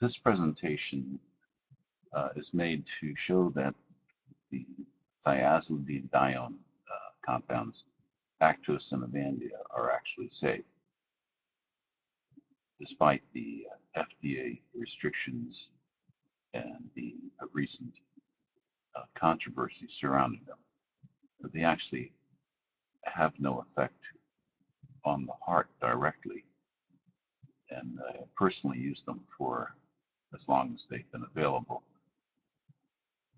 This presentation is made to show that the thiazolidinedione compounds, Actos and Avandia, are actually safe, despite the FDA restrictions and the recent controversy surrounding them. They actually have no effect on the heart directly, and I personally use them for as long as they've been available.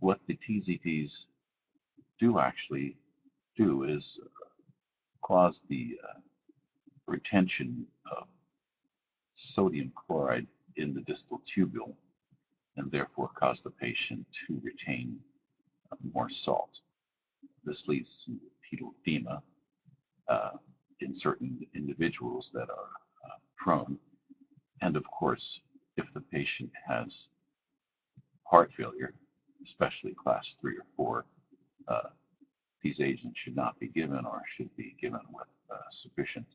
What the TZDs do actually do is cause the retention of sodium chloride in the distal tubule, and therefore cause the patient to retain more salt. This leads to pedal edema in certain individuals that are prone. And of course, if the patient has heart failure, especially class 3 or 4, these agents should not be given, or should be given with sufficient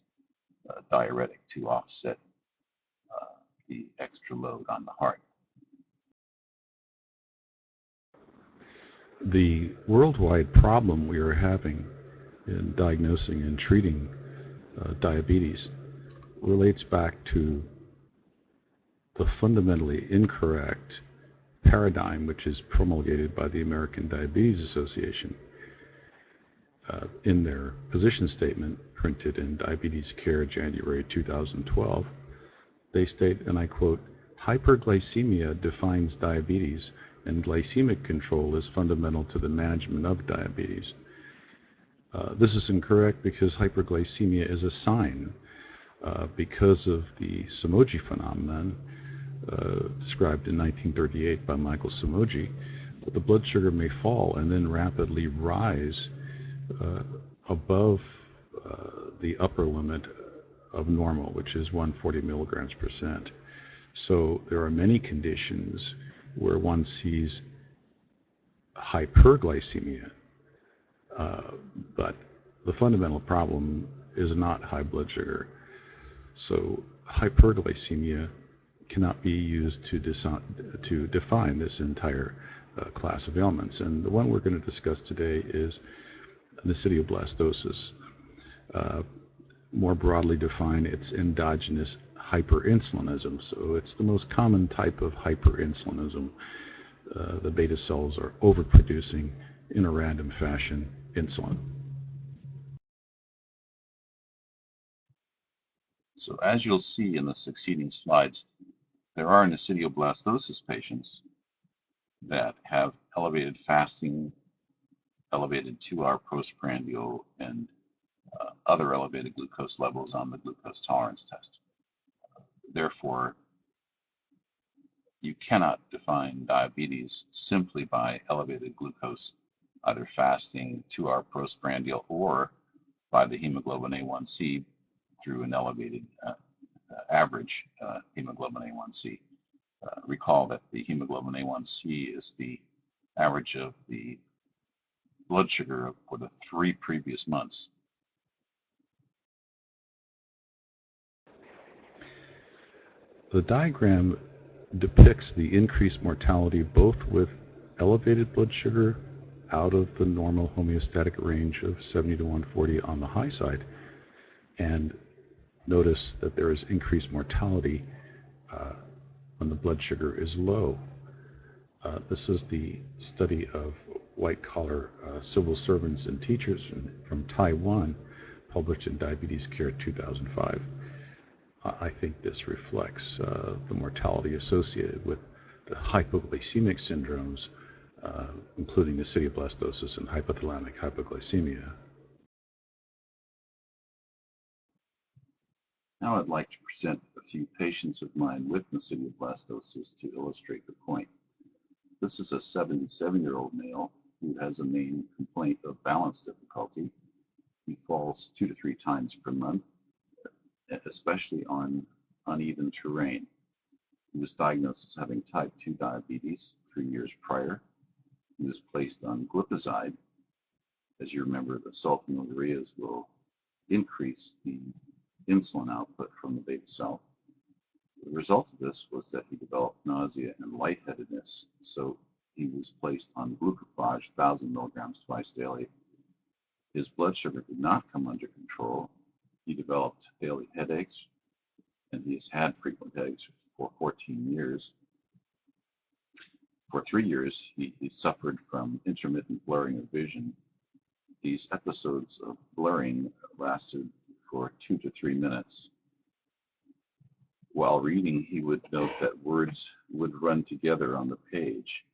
diuretic to offset the extra load on the heart. The worldwide problem we are having in diagnosing and treating diabetes relates back to the fundamentally incorrect paradigm which is promulgated by the American Diabetes Association in their position statement printed in Diabetes Care, January 2012. They state, and I quote, "Hyperglycemia defines diabetes, and glycemic control is fundamental to the management of diabetes." This is incorrect because hyperglycemia is a sign because of the Somogyi phenomenon described in 1938 by Michael Somogyi. The blood sugar may fall and then rapidly rise above the upper limit of normal, which is 140 milligrams percent. So there are many conditions where one sees hyperglycemia, but the fundamental problem is not high blood sugar. So hyperglycemia cannot be used to define this entire class of ailments. And the one we're going to discuss today is necidioblastosis. More broadly defined, it's endogenous hyperinsulinism. So it's the most common type of hyperinsulinism. The beta cells are overproducing in a random fashion insulin. So as you'll see in the succeeding slides, there are necidioblastosis patients that have elevated fasting, elevated 2-hour postprandial, and other elevated glucose levels on the glucose tolerance test. Therefore, you cannot define diabetes simply by elevated glucose, either fasting, 2-hour postprandial, or by the hemoglobin A1C through an elevated average hemoglobin A1C. Recall that the hemoglobin A1C is the average of the blood sugar for the 3 previous months. The diagram depicts the increased mortality both with elevated blood sugar out of the normal homeostatic range of 70 to 140 on the high side, and notice that there is increased mortality when the blood sugar is low. This is the study of white-collar civil servants and teachers from Taiwan, published in Diabetes Care 2005. I think this reflects the mortality associated with the hypoglycemic syndromes, including necidioblastosis and hypothalamic hypoglycemia. Now I'd like to present a few patients of mine with necidioblastosis to illustrate the point. This is a 77-year-old male who has a main complaint of balance difficulty. He falls 2 to 3 times per month, especially on uneven terrain. He was diagnosed as having type 2 diabetes 3 years prior. He was placed on glipizide. As you remember, the sulfonylureas will increase the insulin output from the beta cell. The result of this was that he developed nausea and lightheadedness, so he was placed on glucophage 1,000 milligrams twice daily. His blood sugar did not come under control. He developed daily headaches, and he has had frequent headaches for 14 years. For 3 years, he suffered from intermittent blurring of vision. These episodes of blurring lasted for 2 to 3 minutes. While reading, he would note that words would run together on the page.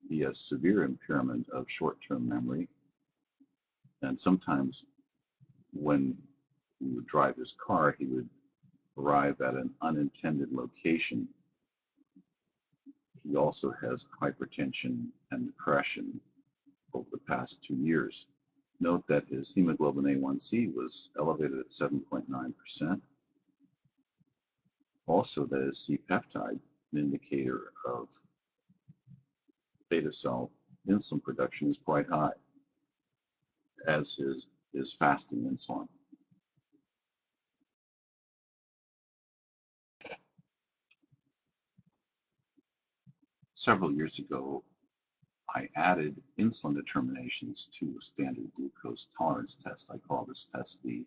He has severe impairment of short-term memory, and sometimes when he would drive his car, he would arrive at an unintended location. He also has hypertension and depression over the past 2 years. Note that his hemoglobin A1C was elevated at 7.9%. Also, that his C-peptide, an indicator of beta cell insulin production, is quite high, as is his fasting insulin. Several years ago, I added insulin determinations to a standard glucose tolerance test. I call this test the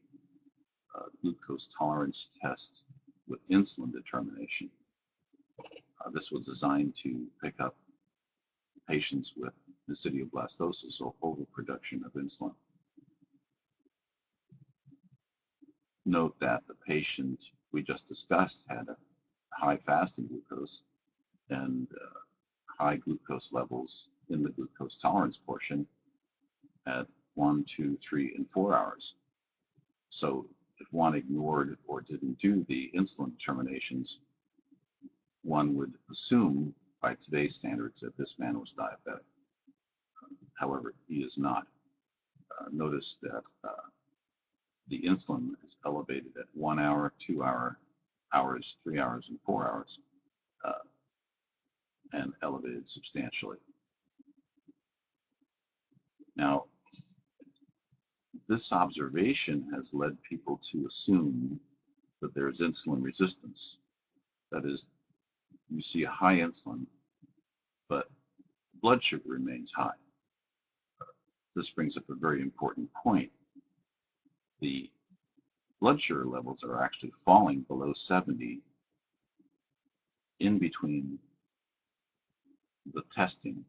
glucose tolerance test with insulin determination. This was designed to pick up patients with basidioblastosis, or overproduction of insulin. Note that the patient we just discussed had a high fasting glucose and high glucose levels in the glucose tolerance portion at 1, 2, 3, and 4 hours. So if one ignored or didn't do the insulin determinations, one would assume by today's standards that this man was diabetic. However, he is not. Notice that the insulin is elevated at 1 hour, 2 hours, 3 hours, and 4 hours, and elevated substantially. Now, this observation has led people to assume that there is insulin resistance. That is, you see a high insulin, but blood sugar remains high. This brings up a very important point. The blood sugar levels are actually falling below 70 in between the testing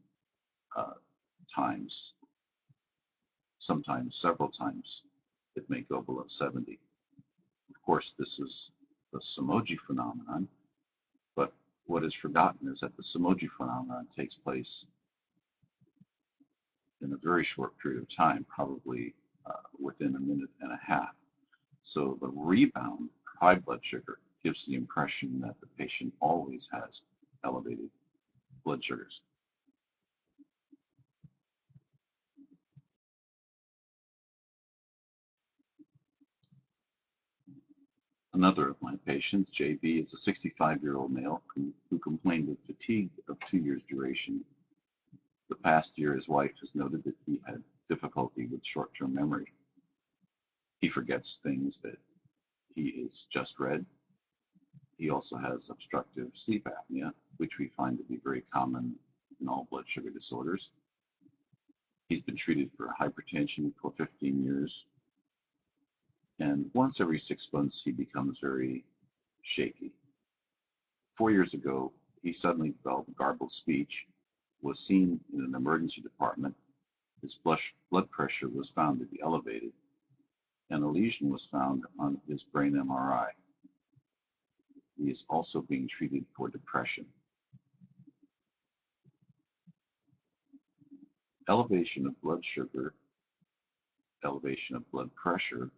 times. Sometimes, several times, it may go below 70. Of course, this is the Somogy phenomenon, but what is forgotten is that the Somogy phenomenon takes place in a very short period of time, probably within a minute and a half. So the rebound high blood sugar gives the impression that the patient always has elevated blood sugars. Another of my patients, JB, is a 65-year-old male who complained of fatigue of 2 years duration. The past year, his wife has noted that he had difficulty with short-term memory. He forgets things that he has just read. He also has obstructive sleep apnea, which we find to be very common in all blood sugar disorders. He's been treated for hypertension for 15 years. And once every 6 months, he becomes very shaky. 4 years ago, he suddenly developed garbled speech, was seen in an emergency department. His blood pressure was found to be elevated, and a lesion was found on his brain MRI. He is also being treated for depression. Elevation of blood sugar, elevation of blood pressure,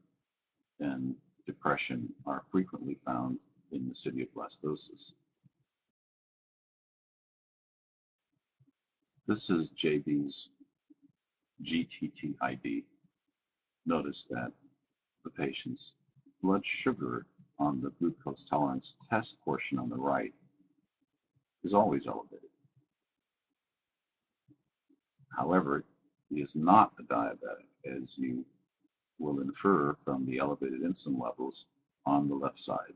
and depression are frequently found in basidioblastosis. This is JB's GTT ID. Notice that the patient's blood sugar on the glucose tolerance test portion on the right is always elevated. However, he is not a diabetic, as you will infer from the elevated insulin levels on the left side.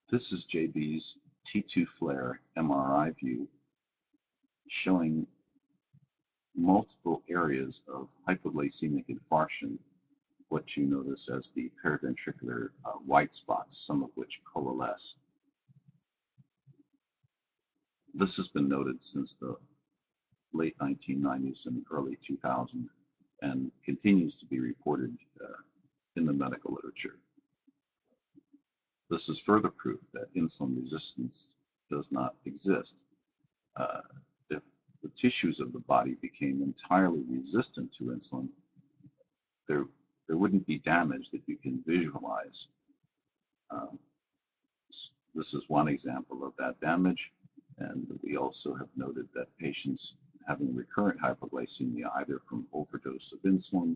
This is JB's T2 flare MRI view showing multiple areas of hypoglycemic infarction, what you notice as the periventricular white spots, some of which coalesce. This has been noted since the late 1990s and early 2000s and continues to be reported in the medical literature. This is further proof that insulin resistance does not exist. If the tissues of the body became entirely resistant to insulin, there wouldn't be damage that you can visualize. This is one example of that damage, and we also have noted that patients having recurrent hypoglycemia, either from overdose of insulin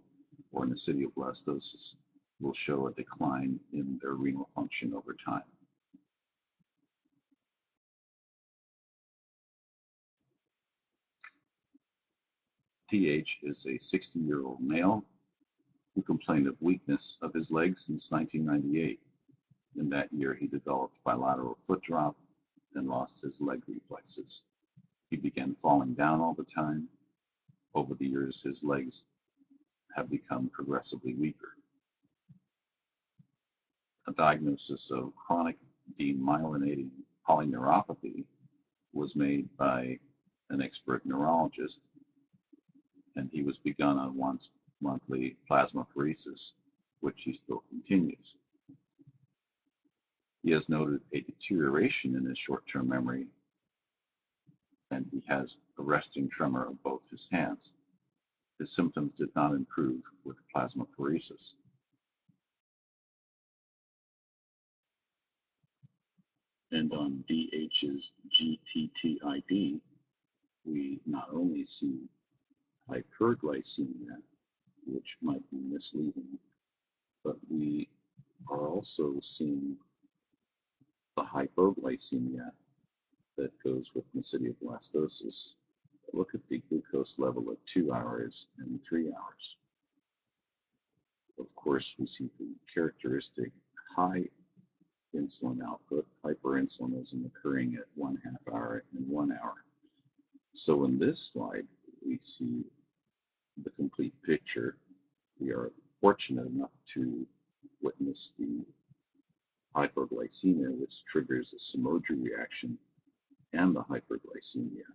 or acidoblastosis, will show a decline in their renal function over time. TH is a 60-year-old male who complained of weakness of his legs since 1998. In that year, he developed bilateral foot drop and lost his leg reflexes. He began falling down all the time. Over the years, his legs have become progressively weaker. A diagnosis of chronic demyelinating polyneuropathy was made by an expert neurologist, and he was begun on once monthly plasmapheresis, which he still continues. He has noted a deterioration in his short-term memory, and he has a resting tremor of both his hands. His symptoms did not improve with plasmapheresis. And on DH's GTTID, we not only see hyperglycemia, which might be misleading, but we are also seeing the hypoglycemia that goes with acidoblastosis. Look at the glucose level at 2 hours and 3 hours. Of course, we see the characteristic high insulin output. Hyperinsulinism occurring at 1/2 hour and 1 hour. So in this slide, we see the complete picture. We are fortunate enough to witness the hypoglycemia, which triggers a Somogy reaction, and the hyperglycemia.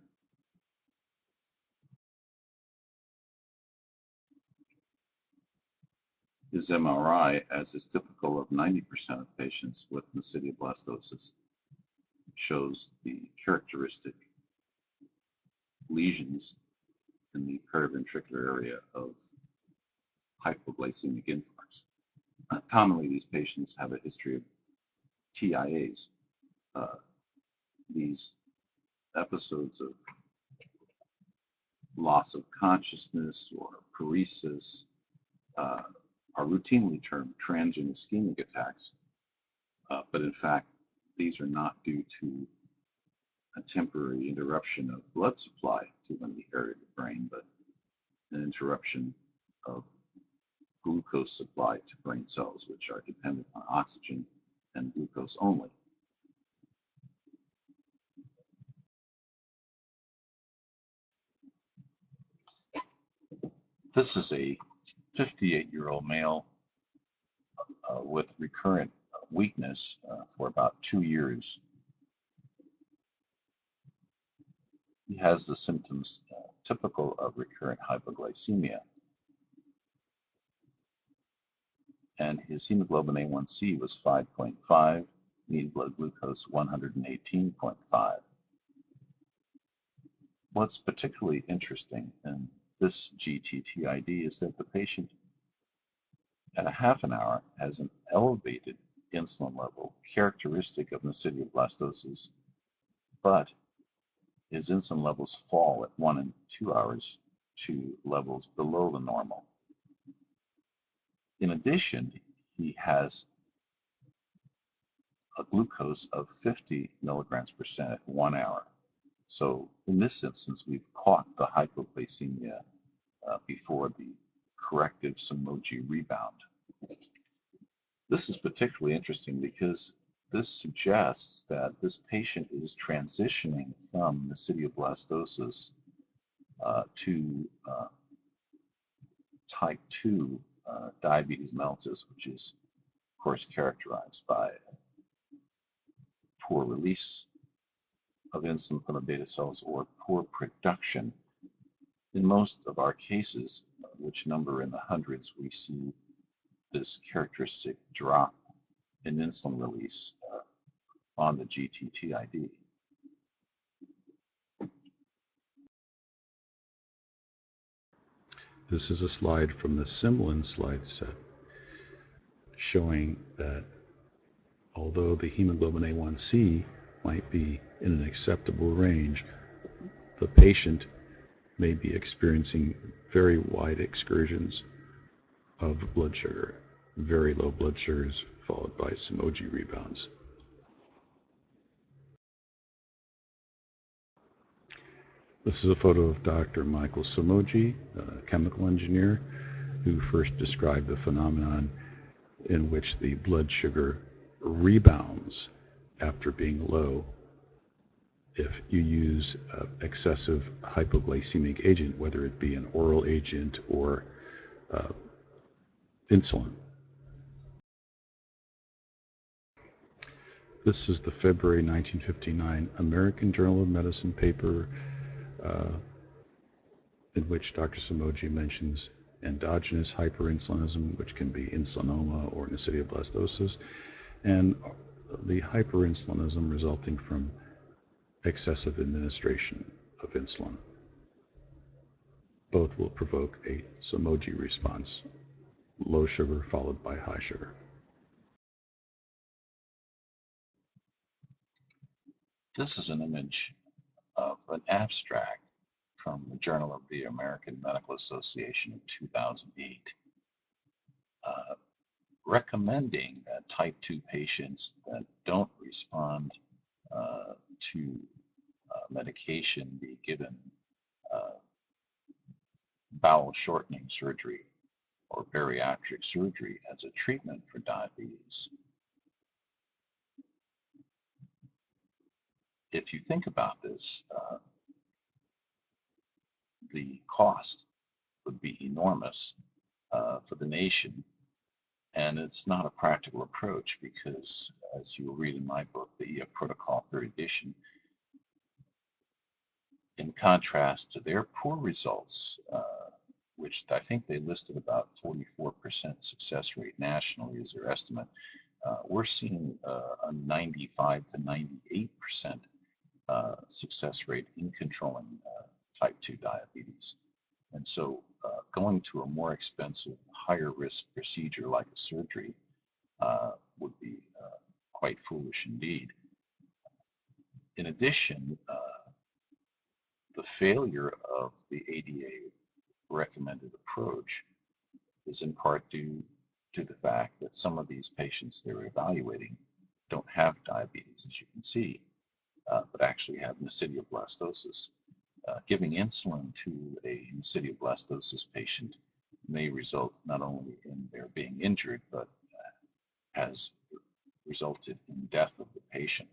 His MRI, as is typical of 90% of patients with acidoblastosis, shows the characteristic lesions in the periventricular area of hypoglycemic infarcts. Commonly, these patients have a history of TIAs. These episodes of loss of consciousness or paresis are routinely termed transient ischemic attacks, but in fact, these are not due to a temporary interruption of blood supply to one of the area of the brain, but an interruption of glucose supply to brain cells, which are dependent on oxygen and glucose only. This is a 58-year-old male with recurrent weakness for about 2 years. He has the symptoms typical of recurrent hypoglycemia. And his hemoglobin A1C was 5.5, mean blood glucose 118.5. What's particularly interesting in this GTTID is that the patient at a half an hour has an elevated insulin level characteristic of acidoblastosis, but his insulin levels fall at 1 and 2 hours to levels below the normal. In addition, he has a glucose of 50 milligrams per cent at 1 hour. So in this instance, we've caught the hypoglycemia before the corrective Somogy rebound. This is particularly interesting because this suggests that this patient is transitioning from nesidioblastosis to type 2 diabetes mellitus, which is, of course, characterized by poor release of insulin from the beta cells or poor production. In most of our cases, which number in the hundreds, we see this characteristic drop in insulin release on the GTTID. This is a slide from the Simlin slide set showing that although the hemoglobin A1C might be in an acceptable range, the patient may be experiencing very wide excursions of blood sugar, very low blood sugars followed by Somogy rebounds. This is a photo of Dr. Michael Somogy, a chemical engineer, who first described the phenomenon in which the blood sugar rebounds after being low if you use excessive hypoglycemic agent, whether it be an oral agent or insulin. This is the February 1959 American Journal of Medicine paper in which Dr. Somogy mentions endogenous hyperinsulinism, which can be insulinoma or nesidioblastosis, and the hyperinsulinism resulting from excessive administration of insulin. Both will provoke a Somogy response, low sugar followed by high sugar. This is an image of an abstract from the Journal of the American Medical Association in 2008, recommending that type 2 patients that don't respond to medication be given bowel shortening surgery or bariatric surgery as a treatment for diabetes. If you think about this, the cost would be enormous for the nation, and it's not a practical approach because, as you will read in my book, the Protocol 3rd edition, in contrast to their poor results, which I think they listed about 44% success rate nationally as their estimate, we're seeing a 95 to 98% success rate in controlling type 2 diabetes. And so going to a more expensive, higher risk procedure like a surgery would be quite foolish indeed. In addition, the failure of the ADA recommended approach is in part due to the fact that some of these patients they're evaluating don't have diabetes, as you can see, but actually have nesidioblastosis. Giving insulin to a nesidioblastosis patient may result not only in their being injured, but has resulted in death of the patient.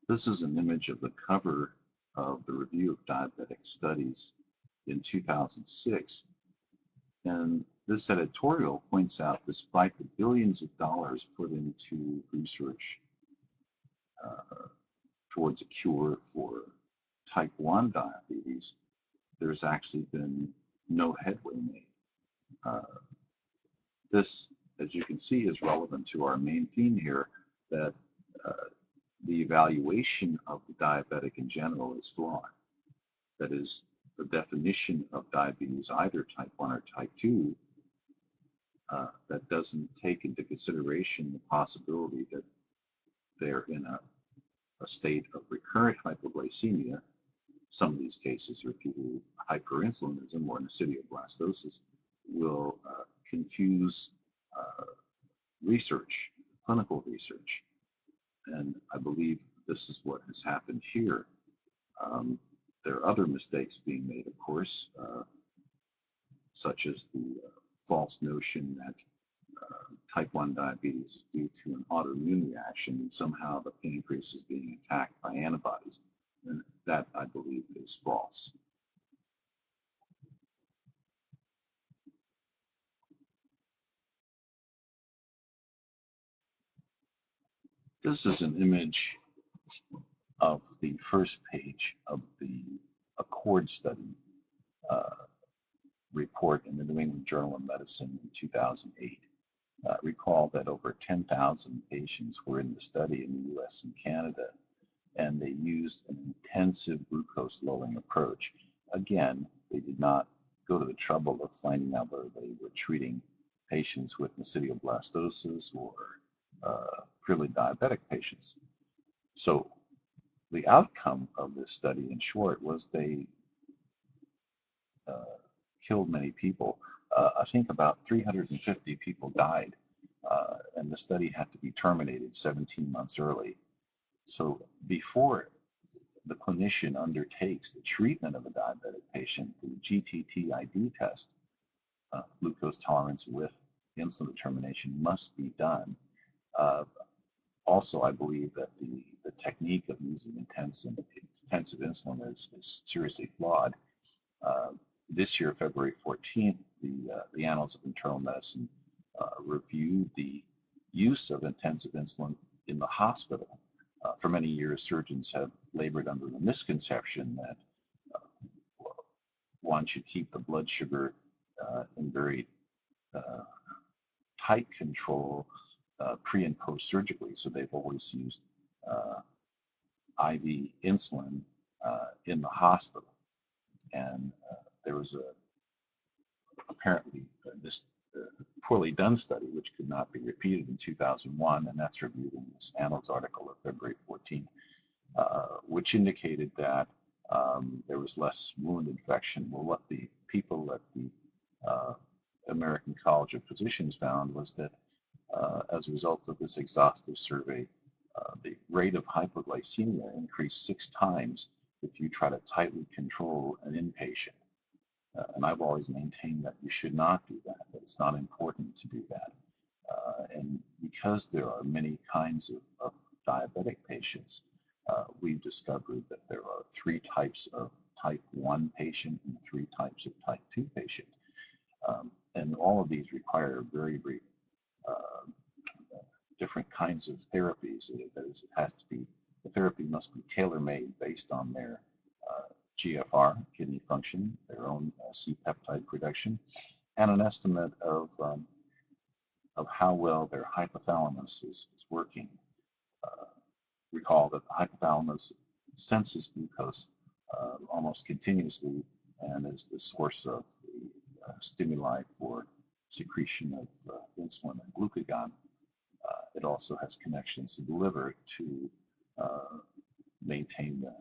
This is an image of the cover of the Review of Diabetic Studies in 2006. And this editorial points out, despite the billions of dollars put into research towards a cure for type 1 diabetes, there's actually been no headway made. This, as you can see, is relevant to our main theme here, that the evaluation of the diabetic in general is flawed. That is, the definition of diabetes, either type 1 or type 2, that doesn't take into consideration the possibility that they're in a state of recurrent hypoglycemia. Some of these cases are people with hyperinsulinism or nesidioblastosis will confuse research, clinical research. And I believe this is what has happened here. There are other mistakes being made, of course, such as the false notion that type 1 diabetes is due to an autoimmune reaction. Somehow the pancreas is being attacked by antibodies. And that, I believe, is false. This is an image of the first page of the Accord study report in the New England Journal of Medicine in 2008. Recall that over 10,000 patients were in the study in the US and Canada, and they used an intensive glucose lowering approach. Again, they did not go to the trouble of finding out whether they were treating patients with nesidioblastosis or purely diabetic patients. So the outcome of this study, in short, was they killed many people. I think about 350 people died, and the study had to be terminated 17 months early. So before the clinician undertakes the treatment of a diabetic patient, the GTT-ID test, glucose tolerance with insulin determination, must be done. Also, I believe that the technique of using intensive insulin is seriously flawed. This year, February 14th, the Annals of Internal Medicine reviewed the use of intensive insulin in the hospital. For many years, surgeons have labored under the misconception that one should keep the blood sugar in very tight control pre and post surgically. So they've always used IV insulin in the hospital. And there was apparently this poorly done study which could not be repeated in 2001, and that's reviewed in this Annals article of February 14th, which indicated that there was less wound infection. Well, what the people at the American College of Physicians found was that as a result of this exhaustive survey, the rate of hypoglycemia increased 6 times if you try to tightly control an inpatient. And I've always maintained that you should not do that, that it's not important to do that. And because there are many kinds of diabetic patients, we've discovered that there are 3 types of type 1 patient and 3 types of type 2 patient. And all of these require very, very different kinds of therapies. That is, the therapy must be tailor-made based on their GFR, kidney function, their own C-peptide production, and an estimate of how well their hypothalamus is working. Recall that the hypothalamus senses glucose almost continuously and is the source of the stimuli for secretion of insulin and glucagon. It also has connections to the liver to maintain the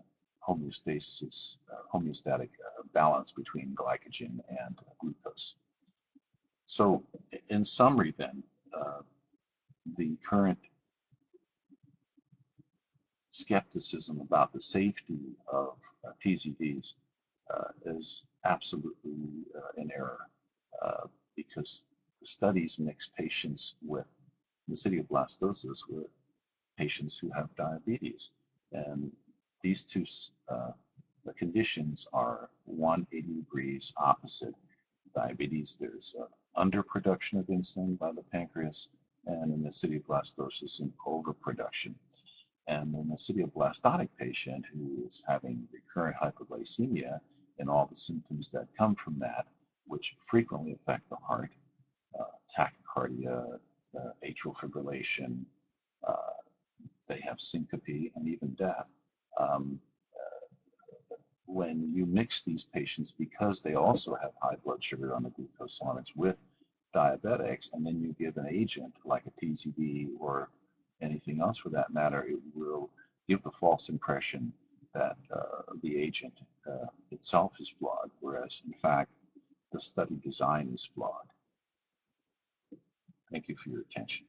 homeostatic balance between glycogen and glucose. So in summary then, the current skepticism about the safety of TZDs is absolutely in error because the studies mix patients with nesidioblastosis with patients who have diabetes. And these two the conditions are 180 degrees opposite. Diabetes, there's underproduction of insulin by the pancreas, and in nesidioblastosis, an overproduction. And in the nesidioblastotic patient who is having recurrent hypoglycemia and all the symptoms that come from that, which frequently affect the heart, tachycardia, atrial fibrillation, they have syncope and even death. When you mix these patients, because they also have high blood sugar on the glucose tolerance with diabetics, and then you give an agent like a TZD or anything else for that matter, it will give the false impression that the agent itself is flawed, whereas in fact the study design is flawed. Thank you for your attention.